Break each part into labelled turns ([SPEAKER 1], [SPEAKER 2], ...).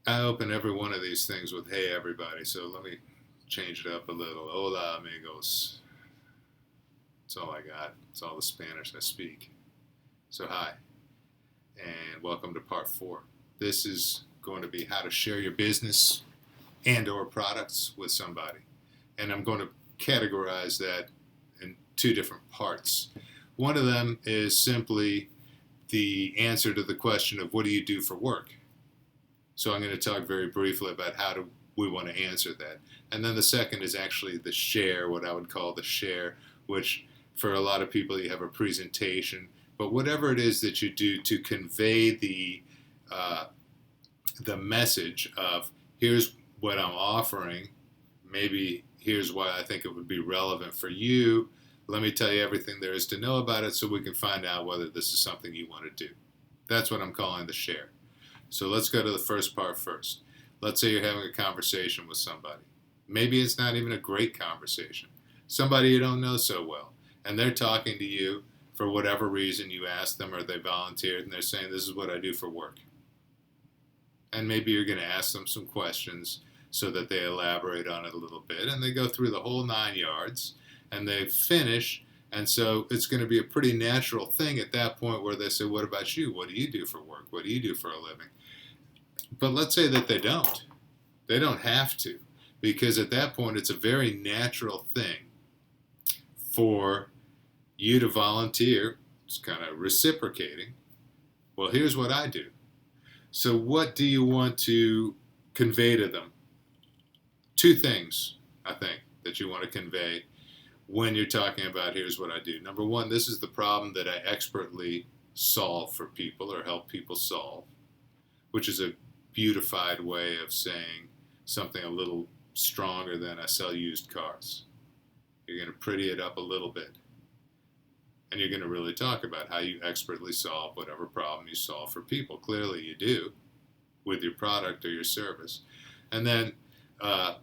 [SPEAKER 1] I open every one of these things with "Hey everybody," so let me change it up a little. Hola amigos. That's all I got. It's all the Spanish I speak. So hi, and welcome to part 4. This is going to be how to share your business and or products with somebody. And I'm going to categorize that in two different parts. One of them is simply the answer to the question of what do you do for work? So I'm going to talk very briefly about how do we want to answer that. And then the second is actually the share, what I would call the share, which for a lot of people you have a presentation, but whatever it is that you do to convey uh, the message of here's what I'm offering, maybe here's why I think it would be relevant for you. Let me tell you everything there is to know about it so we can find out whether this is something you want to do. That's what I'm calling the share. So let's go to the first part first. Let's say you're having a conversation with somebody. Maybe it's not even a great conversation. Somebody you don't know so well. And they're talking to you for whatever reason you asked them or they volunteered and they're saying, this is what I do for work. And maybe you're going to ask them some questions so that they elaborate on it a little bit. And they go through the whole 9 yards and they finish. And so it's going to be a pretty natural thing at that point where they say, what about you? What do you do for work? What do you do for a living? But let's say that they don't. They don't have to. Because at that point, it's a very natural thing for you to volunteer. It's kind of reciprocating. Well, here's what I do. So, what do you want to convey to them? Two things, I think, that you want to convey when you're talking about here's what I do. Number one, this is the problem that I expertly solve for people or help people solve, which is a beautified way of saying something a little stronger than I sell used cars. You're going to pretty it up a little bit. And you're going to really talk about how you expertly solve whatever problem you solve for people. Clearly you do with your product or your service. And then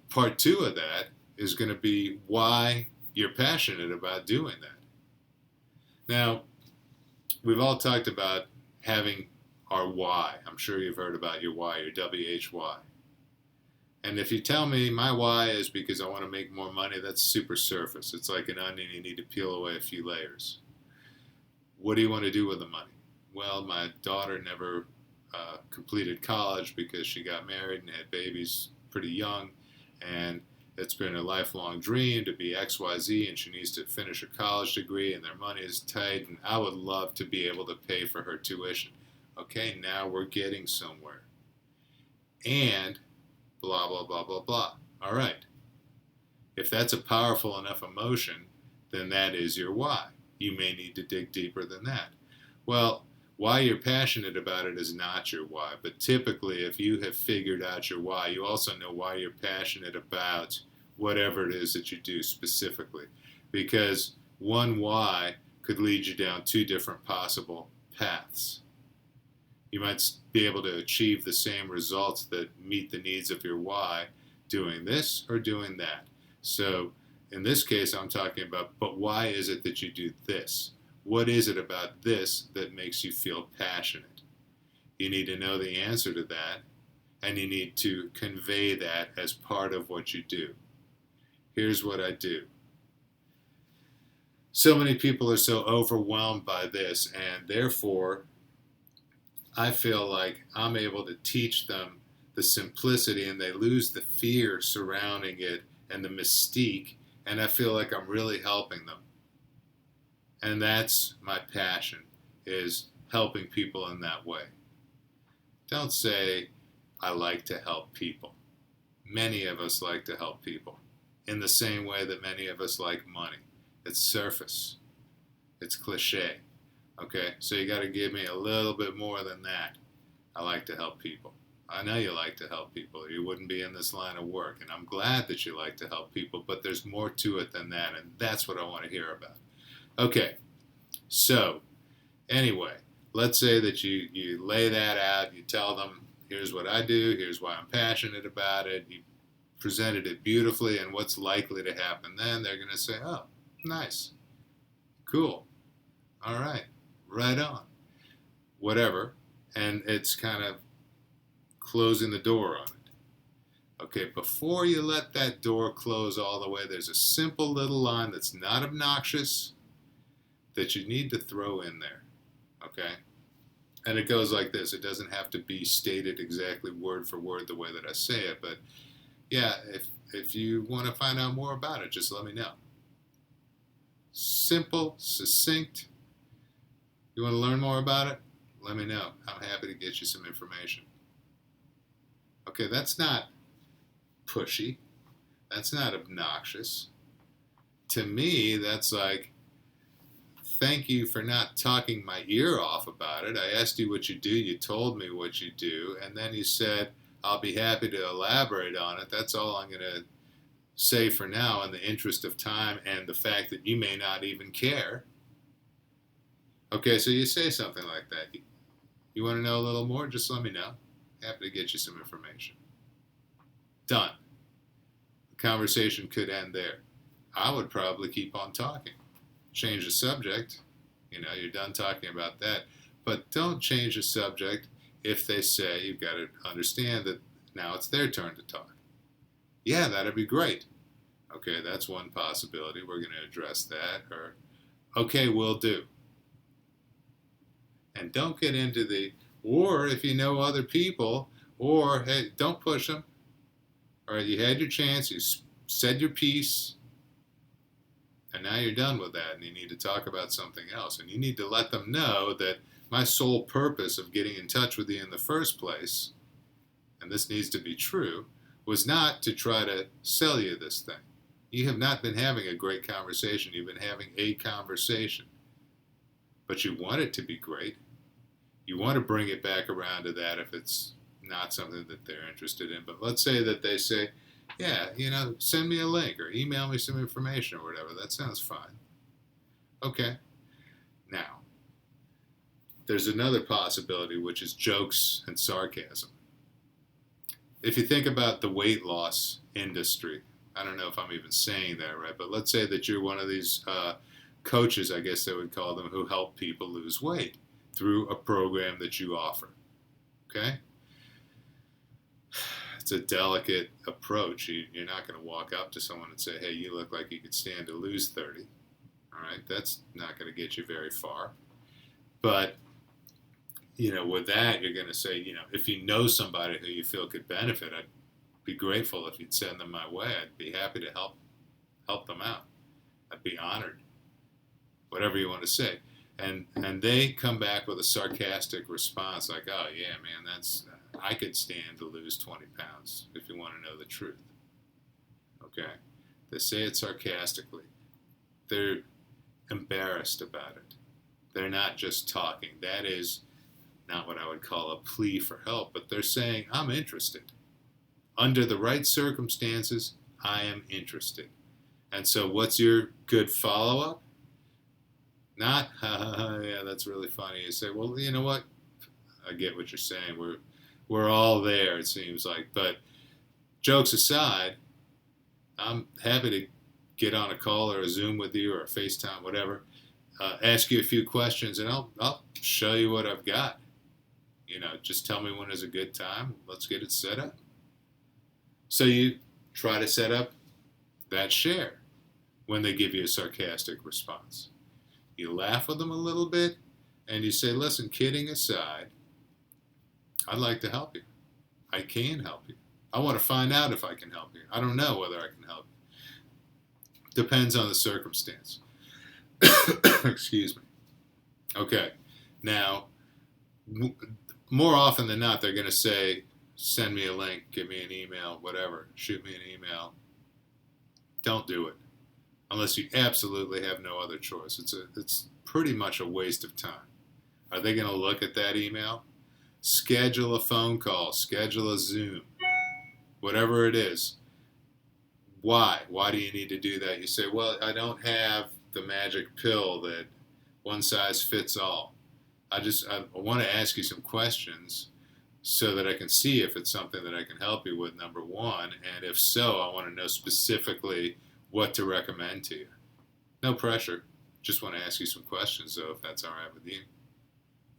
[SPEAKER 1] part two of that is going to be why you're passionate about doing that. Now, we've all talked about having our why. I'm sure you've heard about your why, your WHY. And if you tell me my why is because I want to make more money, that's super surface. It's like an onion, you need to peel away a few layers. What do you want to do with the money? Well, my daughter never completed college because she got married and had babies pretty young, and it's been a lifelong dream to be XYZ, and she needs to finish her college degree, and their money is tight, and I would love to be able to pay for her tuition. Okay, now we're getting somewhere. And blah, blah, blah, blah, blah. All right. If that's a powerful enough emotion, then that is your why. You may need to dig deeper than that. Well, why you're passionate about it is not your why, but typically if you have figured out your why, you also know why you're passionate about whatever it is that you do specifically. Because one why could lead you down two different possible paths. You might be able to achieve the same results that meet the needs of your why doing this or doing that. So in this case, I'm talking about, but why is it that you do this? What is it about this that makes you feel passionate? You need to know the answer to that, and you need to convey that as part of what you do. Here's what I do. So many people are so overwhelmed by this, and therefore, I feel like I'm able to teach them the simplicity, and they lose the fear surrounding it and the mystique, and I feel like I'm really helping them. And that's my passion, is helping people in that way. Don't say, I like to help people. Many of us like to help people in the same way that many of us like money. It's surface. It's cliche. Okay, so you got to give me a little bit more than that. I like to help people. I know you like to help people. You wouldn't be in this line of work, and I'm glad that you like to help people, but there's more to it than that, and that's what I want to hear about. Okay, so anyway, let's say that you lay that out, you tell them, here's what I do, here's why I'm passionate about it, you presented it beautifully, and what's likely to happen then, they're going to say, oh, nice, cool, all right, right on, whatever, and it's kind of closing the door on it. Okay, before you let that door close all the way, there's a simple little line that's not obnoxious that you need to throw in there. Okay? And it goes like this. It doesn't have to be stated exactly word for word the way that I say it, but yeah, if you want to find out more about it, just let me know. Simple, succinct. You want to learn more about it? Let me know. I'm happy to get you some information. Okay, that's not pushy. That's not obnoxious. To me, that's like, thank you for not talking my ear off about it. I asked you what you do, you told me what you do, and then you said, I'll be happy to elaborate on it. That's all I'm going to say for now in the interest of time and the fact that you may not even care. Okay, so you say something like that. You want to know a little more? Just let me know. Happy to get you some information. Done. The conversation could end there. I would probably keep on talking. Change the subject. You're done talking about that. But don't change the subject if they say, you've got to understand that now it's their turn to talk. Yeah, that'd be great. Okay, that's one possibility. We're going to address that. Or, okay, will do. And don't get into or if you know other people, or, hey, don't push them. All right, you had your chance, you said your piece, and now you're done with that, and you need to talk about something else. And you need to let them know that my sole purpose of getting in touch with you in the first place, and this needs to be true, was not to try to sell you this thing. You have not been having a great conversation. You've been having a conversation. But you want it to be great. You want to bring it back around to that if it's not something that they're interested in. But let's say that they say, yeah, send me a link or email me some information or whatever. That sounds fine. Okay. Now, there's another possibility, which is jokes and sarcasm. If you think about the weight loss industry, I don't know if I'm even saying that right, but let's say that you're one of these coaches, I guess they would call them, who help people lose weight through a program that you offer. Okay? It's a delicate approach. You're not going to walk up to someone and say, hey, you look like you could stand to lose 30. All right? That's not going to get you very far. But, with that, you're going to say, if you know somebody who you feel could benefit, I'd be grateful if you'd send them my way. I'd be happy to help them out. I'd be honored. Whatever you want to say. And they come back with a sarcastic response like, oh, yeah, man, I could stand to lose 20 pounds if you want to know the truth. Okay? They say it sarcastically. They're embarrassed about it. They're not just talking. That is not what I would call a plea for help, but they're saying, I'm interested. Under the right circumstances, I am interested. And so what's your good follow-up? Not, yeah, that's really funny. You say, well, you know what? I get what you're saying. We're all there, it seems like. But jokes aside, I'm happy to get on a call or a Zoom with you or a FaceTime, whatever. Ask you a few questions, and I'll show you what I've got. Just tell me when is a good time. Let's get it set up. So you try to set up that share when they give you a sarcastic response. You laugh with them a little bit, and you say, listen, kidding aside, I'd like to help you. I can help you. I want to find out if I can help you. I don't know whether I can help you. Depends on the circumstance. Excuse me. Okay. Now, more often than not, they're going to say, send me a link, give me an email, whatever. Shoot me an email. Don't do it. Unless you absolutely have no other choice. It's pretty much a waste of time. Are they going to look at that email? Schedule a phone call. Schedule a Zoom. Whatever it is. Why? Why do you need to do that? You say, well, I don't have the magic pill that one size fits all. I want to ask you some questions so that I can see if it's something that I can help you with, number one. And if so, I want to know specifically what to recommend to you. No pressure. Just want to ask you some questions, though, if that's all right with you.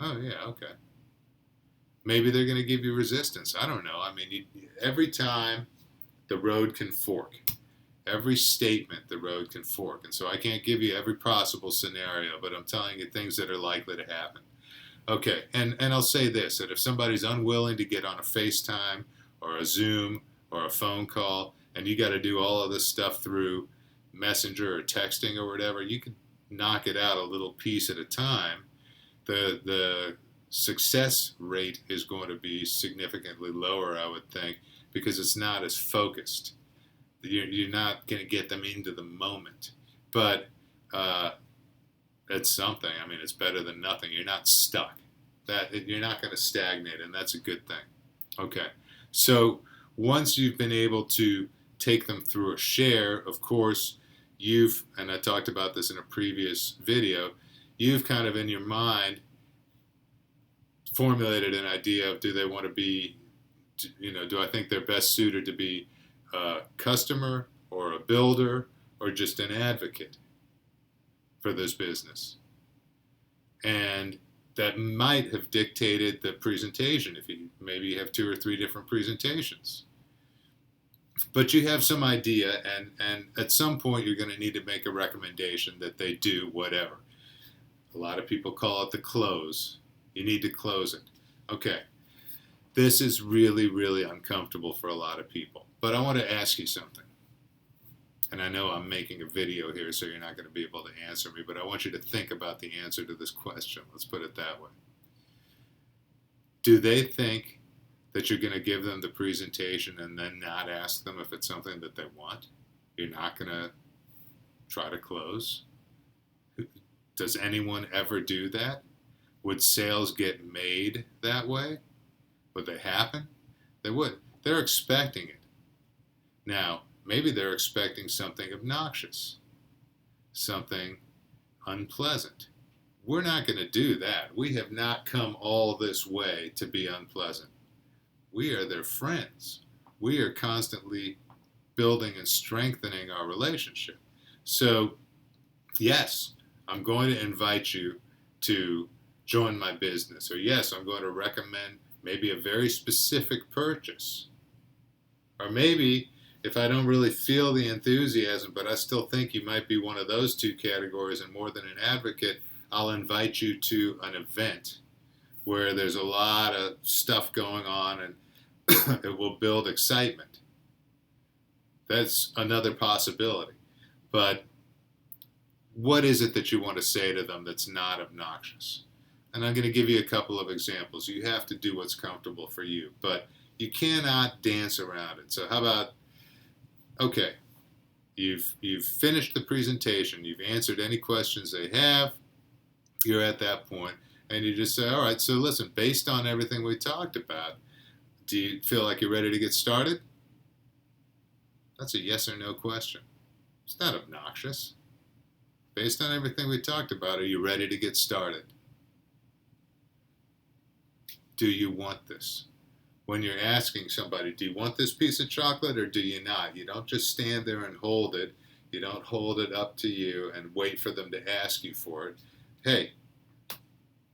[SPEAKER 1] Oh, yeah, okay. Maybe they're going to give you resistance. I don't know. I mean, every time the road can fork. Every statement, the road can fork. And so I can't give you every possible scenario, but I'm telling you things that are likely to happen. Okay, and I'll say this, that if somebody's unwilling to get on a FaceTime or a Zoom or a phone call, and you got to do all of this stuff through Messenger or texting or whatever, you can knock it out a little piece at a time. The success rate is going to be significantly lower, I would think, because it's not as focused. You're not going to get them into the moment. But it's something. I mean, it's better than nothing. You're not stuck. You're not going to stagnate, and that's a good thing. Okay. So once you've been able to take them through a share, of course, and I talked about this in a previous video, you've kind of in your mind formulated an idea of, do they want to be, do I think they're best suited to be a customer or a builder or just an advocate for this business? And that might have dictated the presentation, if you maybe have 2 or 3 different presentations. But you have some idea, and at some point you're going to need to make a recommendation that they do whatever. A lot of people call it the close. You need to close it. Okay. This is really, really uncomfortable for a lot of people. But I want to ask you something. And I know I'm making a video here, so you're not going to be able to answer me, but I want you to think about the answer to this question. Let's put it that way. Do they think that you're going to give them the presentation and then not ask them if it's something that they want? You're not going to try to close? Does anyone ever do that? Would sales get made that way? Would they happen? They would. They're expecting it. Now, maybe they're expecting something obnoxious, something unpleasant. We're not going to do that. We have not come all this way to be unpleasant. We are their friends. We are constantly building and strengthening our relationship. So, yes, I'm going to invite you to join my business. Or yes, I'm going to recommend maybe a very specific purchase. Or maybe if I don't really feel the enthusiasm, but I still think you might be one of those 2 categories and more than an advocate, I'll invite you to an event where there's a lot of stuff going on and it will build excitement. That's another possibility. But what is it that you want to say to them that's not obnoxious? And I'm going to give you a couple of examples. You have to do what's comfortable for you, but you cannot dance around it. So how about, okay, you've finished the presentation, you've answered any questions they have, you're at that point, and you just say, all right, so listen, based on everything we talked about, do you feel like you're ready to get started? That's a yes or no question. It's not obnoxious. Based on everything we talked about, are you ready to get started? Do you want this? When you're asking somebody, do you want this piece of chocolate or do you not? You don't just stand there and hold it. You don't hold it up to you and wait for them to ask you for it. Hey,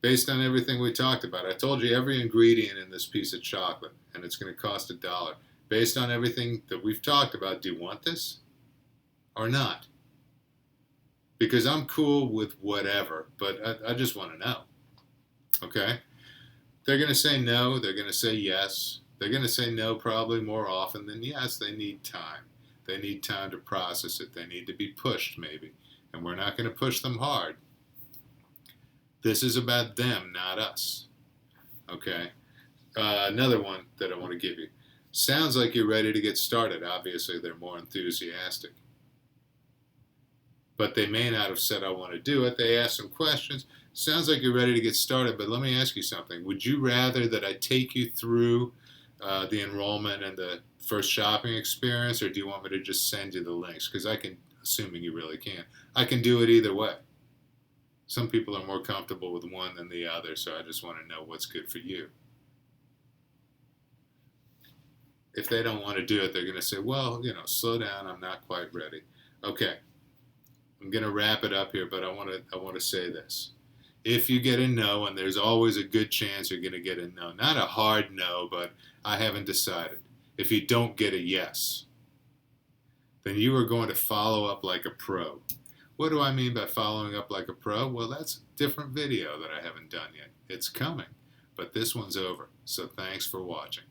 [SPEAKER 1] based on everything we talked about, I told you every ingredient in this piece of chocolate, and it's going to cost $1. Based on everything that we've talked about, do you want this or not? Because I'm cool with whatever, but I just want to know. Okay? They're going to say no. They're going to say yes. They're going to say no probably more often than yes. They need time. They need time to process it. They need to be pushed maybe. And we're not going to push them hard. This is about them, not us. Okay? Another one that I want to give you. Sounds like you're ready to get started. Obviously, they're more enthusiastic. But they may not have said, I want to do it. They asked some questions. Sounds like you're ready to get started, but let me ask you something. Would you rather that I take you through the enrollment and the first shopping experience, or do you want me to just send you the links? Because I can, assuming you really can, I can do it either way. Some people are more comfortable with one than the other, so I just want to know what's good for you. If they don't want to do it, they're going to say, well, slow down, I'm not quite ready. Okay, I'm going to wrap it up here, but I want to say this. If you get a no, and there's always a good chance you're going to get a no, not a hard no, but I haven't decided. If you don't get a yes, then you are going to follow up like a pro. What do I mean by following up like a pro? Well, that's a different video that I haven't done yet. It's coming, but this one's over. So thanks for watching.